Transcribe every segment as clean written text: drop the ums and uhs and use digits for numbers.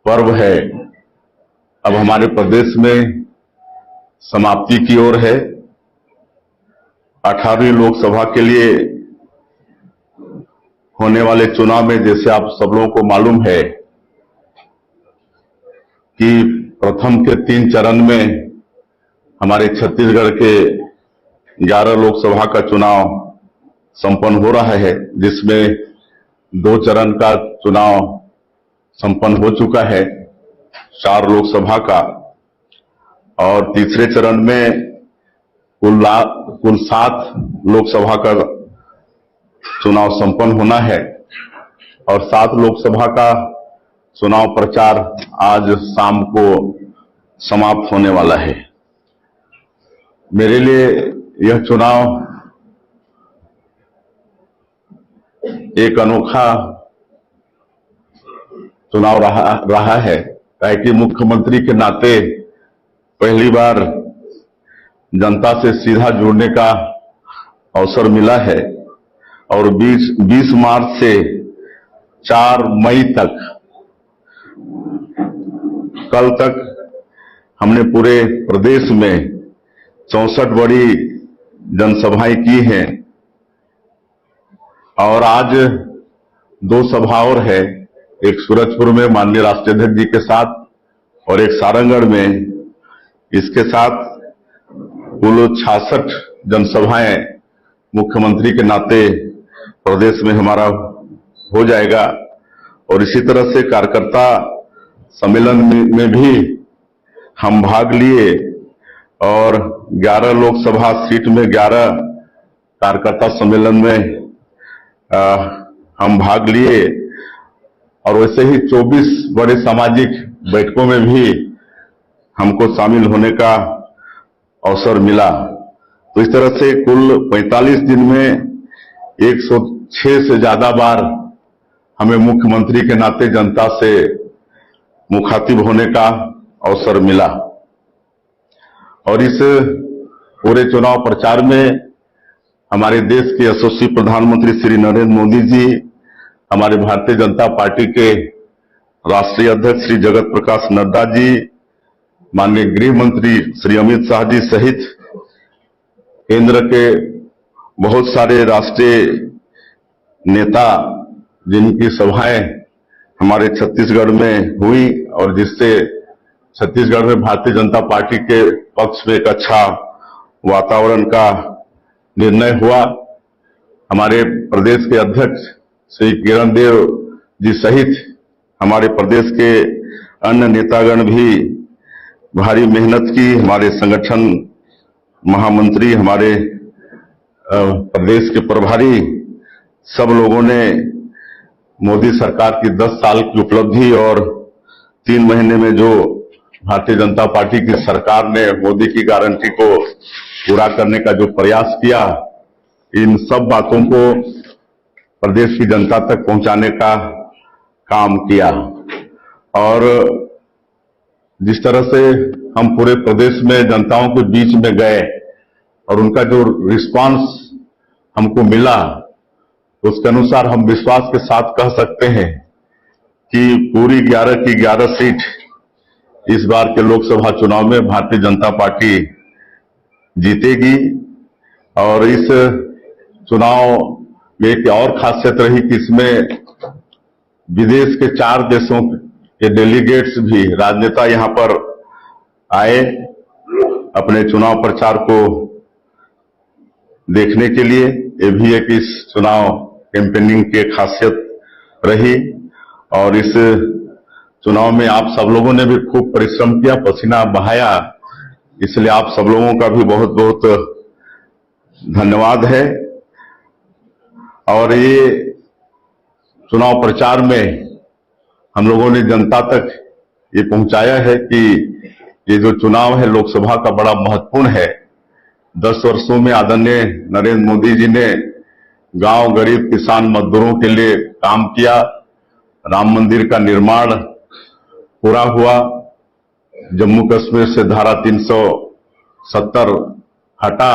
पर्व है अब हमारे प्रदेश में समाप्ति की ओर है। 18वीं लोकसभा के लिए होने वाले चुनाव में जैसे आप सब लोगों को मालूम है कि प्रथम के 3 चरण में हमारे छत्तीसगढ़ के 11 लोकसभा का चुनाव संपन्न हो रहा है, जिसमें 2 चरण का चुनाव संपन्न हो चुका है 4 लोकसभा का, और तीसरे चरण में कुल 7 लोकसभा का चुनाव संपन्न होना है और 7 लोकसभा का चुनाव प्रचार आज शाम को समाप्त होने वाला है। मेरे लिए यह चुनाव एक अनोखा चुनाव रहा है, ताकि मुख्यमंत्री के नाते पहली बार जनता से सीधा जुड़ने का अवसर मिला है और 20 मार्च से 4 मई तक कल तक हमने पूरे प्रदेश में 64 बड़ी जनसभाएं की हैं और आज 2 सभा और है, एक सूरजपुर में माननीय राष्ट्रीय अध्यक्ष जी के साथ और एक सारंगगढ़ में। इसके साथ कुल 66 जनसभाएं मुख्यमंत्री के नाते प्रदेश में हमारा हो जाएगा और इसी तरह से कार्यकर्ता सम्मेलन में भी हम भाग लिए और 11 लोकसभा सीट में 11 कार्यकर्ता सम्मेलन में हम भाग लिए और वैसे ही 24 बड़े सामाजिक बैठकों में भी हमको शामिल होने का अवसर मिला। तो इस तरह से कुल 45 दिन में 106 से ज्यादा बार हमें मुख्यमंत्री के नाते जनता से मुखातिब होने का अवसर मिला और इस पूरे चुनाव प्रचार में हमारे देश के यशस्वी प्रधानमंत्री श्री नरेंद्र मोदी जी, हमारे भारतीय जनता पार्टी के राष्ट्रीय अध्यक्ष श्री जगत प्रकाश नड्डा जी, माननीय गृह मंत्री श्री अमित शाह जी सहित केंद्र के बहुत सारे राष्ट्रीय नेता, जिनकी सभाएं हमारे छत्तीसगढ़ में हुई और जिससे छत्तीसगढ़ में भारतीय जनता पार्टी के पक्ष में एक अच्छा वातावरण का निर्णय हुआ। हमारे प्रदेश के अध्यक्ष श्री किरण देव जी सहित हमारे प्रदेश के अन्य नेतागण भी भारी मेहनत की। हमारे संगठन महामंत्री, हमारे प्रदेश के प्रभारी, सब लोगों ने मोदी सरकार की 10 साल की उपलब्धि और 3 महीने में जो भारतीय जनता पार्टी की सरकार ने मोदी की गारंटी को पूरा करने का जो प्रयास किया, इन सब बातों को प्रदेश की जनता तक पहुंचाने का काम किया। और जिस तरह से हम पूरे प्रदेश में जनताओं के बीच में गए और उनका जो रिस्पांस हमको मिला, उसके अनुसार हम विश्वास के साथ कह सकते हैं कि पूरी 11 की 11 सीट इस बार के लोकसभा चुनाव में भारतीय जनता पार्टी जीतेगी। और इस चुनाव में एक और खासियत रही कि इसमें विदेश के 4 देशों के डेलीगेट्स भी, राजनेता यहां पर आए अपने चुनाव प्रचार को देखने के लिए। ये भी एक इस चुनाव कैंपेनिंग की खासियत रही और इस चुनाव में आप सब लोगों ने भी खूब परिश्रम किया, पसीना बहाया, इसलिए आप सब लोगों का भी बहुत बहुत धन्यवाद है। और ये चुनाव प्रचार में हम लोगों ने जनता तक ये पहुंचाया है कि ये जो चुनाव है लोकसभा का बड़ा महत्वपूर्ण है। 10 वर्षों में आदरणीय नरेंद्र मोदी जी ने गांव, गरीब, किसान, मजदूरों के लिए काम किया। राम मंदिर का निर्माण पूरा हुआ। जम्मू कश्मीर से धारा 370 हटा,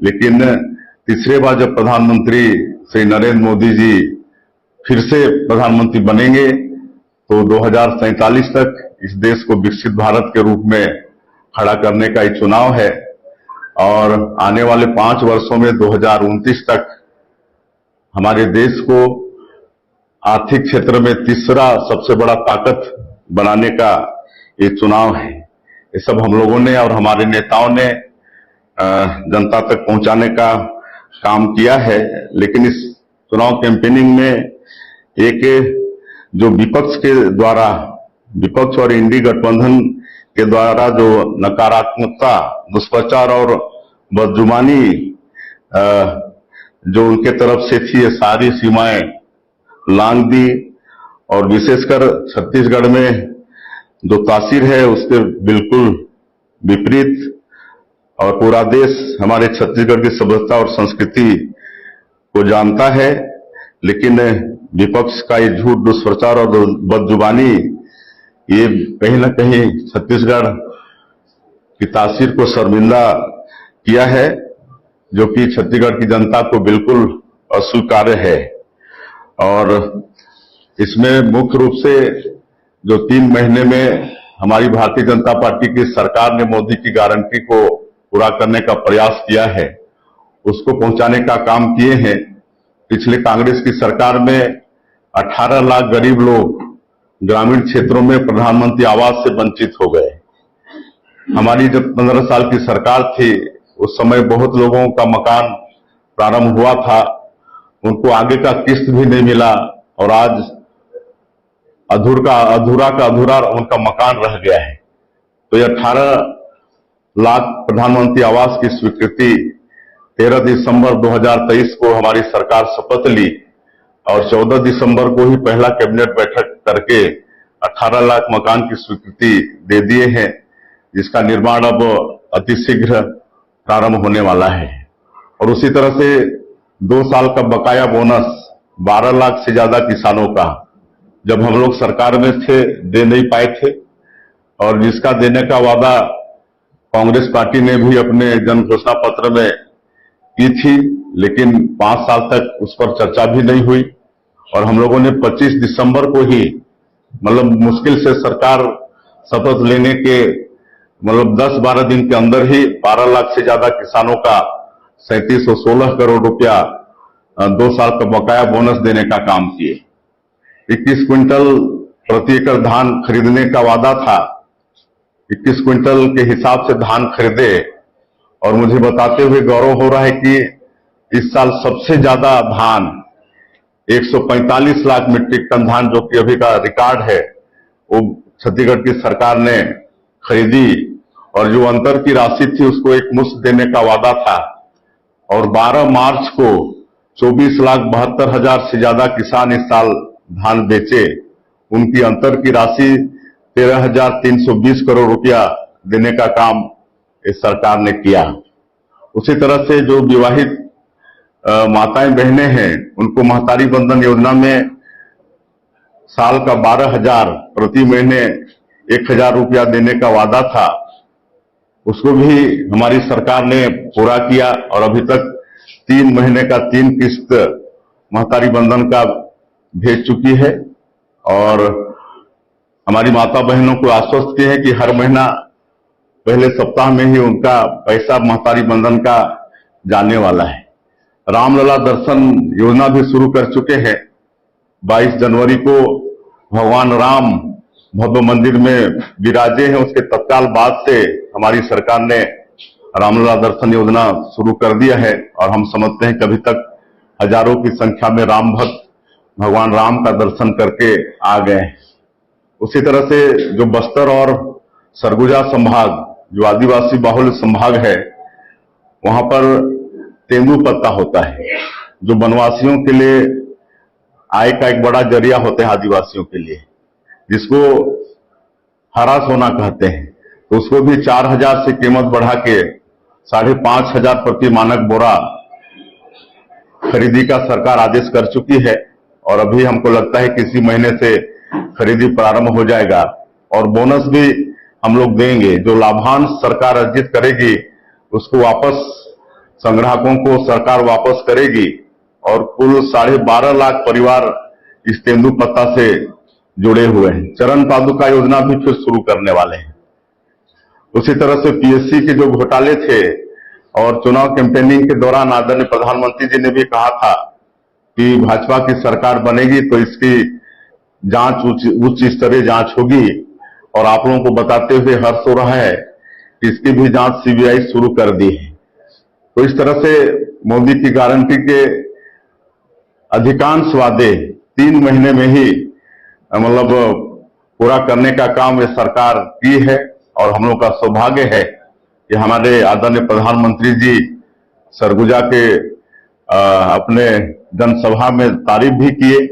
लेकिन तीसरे बार जब प्रधानमंत्री श्री नरेंद्र मोदी जी फिर से प्रधानमंत्री बनेंगे तो 2047 तक इस देश को विकसित भारत के रूप में खड़ा करने का ये चुनाव है और आने वाले 5 वर्षों में 2029 तक हमारे देश को आर्थिक क्षेत्र में तीसरा सबसे बड़ा ताकत बनाने का ये चुनाव है। ये सब हम लोगों ने और हमारे नेताओं ने जनता तक पहुंचाने का काम किया है। लेकिन इस चुनाव कैंपेनिंग में एक जो विपक्ष और इंडी गठबंधन के द्वारा जो नकारात्मकता, दुष्प्रचार और बदजुबानी जो उनके तरफ से थी, ये सारी सीमाएं लांघ दी और विशेषकर छत्तीसगढ़ में जो तासीर है उसके बिल्कुल विपरीत। और पूरा देश हमारे छत्तीसगढ़ की सभ्यता और संस्कृति को जानता है, लेकिन विपक्ष का ये झूठ, दुष्प्रचार और बदजुबानी ये कहीं न कहीं छत्तीसगढ़ की तासीर को शर्मिंदा किया है, जो कि छत्तीसगढ़ की जनता को बिल्कुल अस्वीकार्य है। और इसमें मुख्य रूप से जो 3 महीने में हमारी भारतीय जनता पार्टी की सरकार ने मोदी की गारंटी को पूरा करने का प्रयास किया है, उसको पहुंचाने का काम किए हैं। पिछले कांग्रेस की सरकार में 18 लाख गरीब लोग ग्रामीण क्षेत्रों में प्रधानमंत्री आवास से वंचित हो गए। हमारी जब 15 साल की सरकार थी उस समय बहुत लोगों का मकान प्रारंभ हुआ था, उनको आगे का किस्त भी नहीं मिला और आज अधूरा उनका मकान रह गया है। तो ये 18 लाख प्रधानमंत्री आवास की स्वीकृति 13 दिसंबर 2023 को हमारी सरकार शपथ ली और 14 दिसंबर को ही पहला कैबिनेट बैठक करके 18 लाख मकान की स्वीकृति दे दिए हैं, जिसका निर्माण अब अतिशीघ्र प्रारंभ होने वाला है। और उसी तरह से 2 साल का बकाया बोनस 12 लाख से ज्यादा किसानों का जब हम लोग सरकार में थे दे नहीं पाए थे, और जिसका देने का वादा कांग्रेस पार्टी ने भी अपने जन घोषणा पत्र में की थी, लेकिन 5 साल तक उस पर चर्चा भी नहीं हुई। और हम लोगों ने 25 दिसंबर को ही मुश्किल से सरकार शपथ लेने के 10-12 दिन के अंदर ही 12 लाख से ज्यादा किसानों का 3716 करोड़ रुपया 2 साल का बकाया बोनस देने का काम किए। 21 क्विंटल प्रति एकड़ धान खरीदने का वादा था, 21 क्विंटल के हिसाब से धान खरीदे। और मुझे बताते हुए गौरव हो रहा है कि इस साल सबसे ज्यादा धान 145 लाख मीट्रिक टन धान, जो कि अभी का रिकॉर्ड है, वो छत्तीसगढ़ की सरकार ने खरीदी। और जो अंतर की राशि थी उसको एक मुश्त देने का वादा था। और 12 मार्च को 24,72,000 से ज्यादा किसान इस साल धान बेचे। उनकी अंतर की राशि 13,320 करोड़ रुपया देने का काम इस सरकार ने किया। उसी तरह से जो विवाहित माताएं बहनें हैं उनको महतारी बंधन योजना में साल का 12,000 प्रति महीने 1,000 रुपया देने का वादा था, उसको भी हमारी सरकार ने पूरा किया। और अभी तक 3 महीने का 3 किस्त महतारी बंधन का भेज चुकी है। और हमारी माता बहनों को आश्वस्त किए हैं कि हर महीना पहले सप्ताह में ही उनका पैसा महतारी बंधन का जाने वाला है। रामलला दर्शन योजना भी शुरू कर चुके हैं। 22 जनवरी को भगवान राम भव्य मंदिर में विराजे हैं, उसके तत्काल बाद से हमारी सरकार ने रामलला दर्शन योजना शुरू कर दिया है। और हम समझते हैं कि अभी तक हजारों की संख्या में राम भक्त भगवान राम का दर्शन करके आ गए हैं। उसी तरह से जो बस्तर और सरगुजा संभाग, जो आदिवासी बाहुल्य संभाग है, वहां पर तेंदुपत्ता होता है, जो वनवासियों के लिए आय का एक बड़ा जरिया होता है आदिवासियों के लिए, जिसको हरा सोना कहते हैं। तो उसको भी 4,000 से कीमत बढ़ा के 5,500 प्रति मानक बोरा खरीदी का सरकार आदेश कर चुकी है। और अभी हमको लगता है कि इसी महीने से खरीदी प्रारंभ हो जाएगा। और बोनस भी हम लोग देंगे, जो लाभांश सरकार अर्जित करेगी उसको वापस संग्राहकों को सरकार वापस करेगी। और कुल 12.5 लाख परिवार इस तेंदुपत्ता से जुड़े हुए हैं। चरण पादुका योजना भी फिर शुरू करने वाले हैं। उसी तरह से पीएससी के जो घोटाले थे और चुनाव कैंपेनिंग के दौरान आदरणीय प्रधानमंत्री जी ने भी कहा था कि भाजपा की सरकार बनेगी तो इसकी जांच उच्च स्तरीय जांच होगी, और आप लोगों को बताते हुए हर्ष हो रहा है कि इसकी भी जांच सीबीआई शुरू कर दी है। तो इस तरह से मोदी की गारंटी के अधिकांश वादे 3 महीने में ही मतलब पूरा करने का काम ये सरकार की है, और हम लोग का सौभाग्य है कि हमारे आदरणीय प्रधानमंत्री जी सरगुजा के अपने जनसभा में तारीफ भी किए